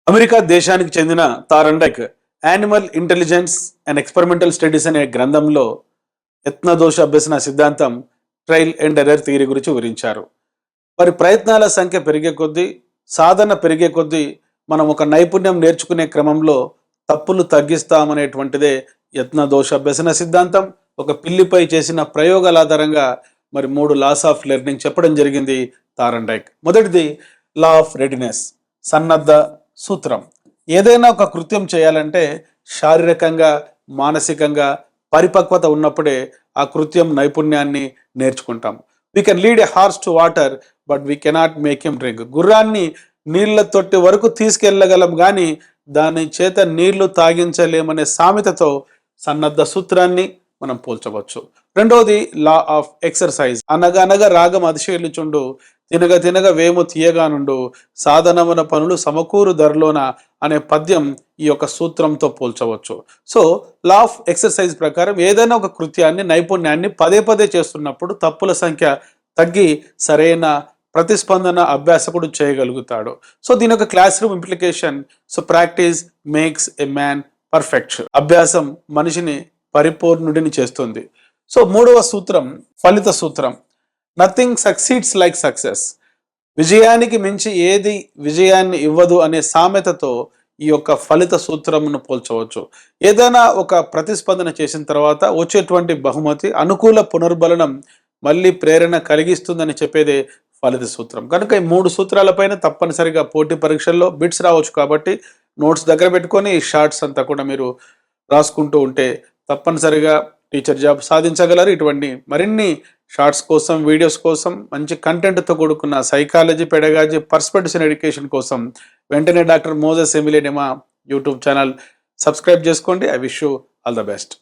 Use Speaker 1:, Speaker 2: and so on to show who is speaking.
Speaker 1: America దేశానికి చెందిన Thorndike animal intelligence and experimental studies అనే గ్రంథంలో యత్నదోష అభ్యసన సిద్ధాంతం ట్రయల్ అండ్ ఎర్రర్ థియరీ గురించి వివరించారు. మరి ప్రయత్నాల సంఖ్య పెరిగే కొద్దీ, సాధన పెరిగే కొద్దీ మనం ఒక నైపుణ్యం నేర్చుకునే క్రమంలో తప్పులు తగ్గిస్తామనేటువంటిదే యత్నదోష అభ్యసన సిద్ధాంతం. ఒక పిల్లిపై చేసిన ప్రయోగాల ఆధారంగా మరి 3 లాస్ ఆఫ్ లెర్నింగ్ చెప్పడం జరిగింది థారండైక్. మొదటిది లా ఆఫ్ రెడీనెస్, సన్నద్ధ సూత్రం. ఏదైనా ఒక కృత్యం చేయాలంటే శారీరకంగా, మానసికంగా పరిపక్వత ఉన్నప్పుడే ఆ కృత్యం నైపుణ్యాన్ని నేర్చుకుంటాం. We can lead a horse to water but we cannot make him drink. గుర్రాన్ని నీళ్ల తొట్టి వరకు తీసుకెళ్ళగలం కానీ దాని చేత నీళ్లు తాగించలేమనే సామెతతో సన్నద్ధ సూత్రాన్ని మనం పోల్చవచ్చు. రెండవది లా ఆఫ్ ఎక్సర్సైజ్. అనగనగా రాగం అతిశయిల్చుచుండు, తినగ తినగ వేము తీయగా నుండు, సాధనమున పనులు సమకూరు ధరలోన అనే పద్యం ఈ యొక్క సూత్రంతో పోల్చవచ్చు. సో లా ఆఫ్ ఎక్సర్సైజ్ ప్రకారం ఏదైనా ఒక కృత్యాన్ని, నైపుణ్యాన్ని పదే పదే చేస్తున్నప్పుడు తప్పుల సంఖ్య తగ్గి సరైన ప్రతిస్పందన అభ్యాసకుడు చేయగలుగుతాడు. సో దీని యొక్క class room implication, so practice makes a man perfect. అభ్యాసం మనిషిని పరిపూర్ణుడిని చేస్తుంది. సో మూడవ సూత్రం ఫలిత సూత్రం. Nothing succeeds like success. విజయానికి మించి ఏది విజయాన్ని ఇవ్వదు అనే సామెతతో ఈ యొక్క ఫలిత సూత్రంను పోల్చవచ్చు. ఏదైనా ఒక ప్రతిస్పందన చేసిన తర్వాత వచ్చేటువంటి బహుమతి, అనుకూల పునర్బలనం మళ్ళీ ప్రేరణ కలిగిస్తుందని చెప్పేదే ఫలిత సూత్రం. కనుక ఈ 3 సూత్రాలపైన తప్పనిసరిగా పోటీ పరీక్షల్లో బిట్స్ రావచ్చు. కాబట్టి నోట్స్ దగ్గర పెట్టుకొని ఈ షార్ట్స్ అంతా కూడా మీరు రాసుకుంటూ ఉంటే తప్పనిసరిగా టీచర్ జాబ్ సాధించగలరు. ఇటువంటి మరిన్ని షార్ట్స్ కోసం, వీడియోస్ కోసం, మంచి కంటెంట్తో కూడుకున్న psychology, pedagogy, perspectives in education కోసం వెంటనే డాక్టర్ మోజెస్ ఎమిలియన్ మా యూట్యూబ్ ఛానల్ సబ్స్క్రైబ్ చేసుకోండి. I wish you all the best.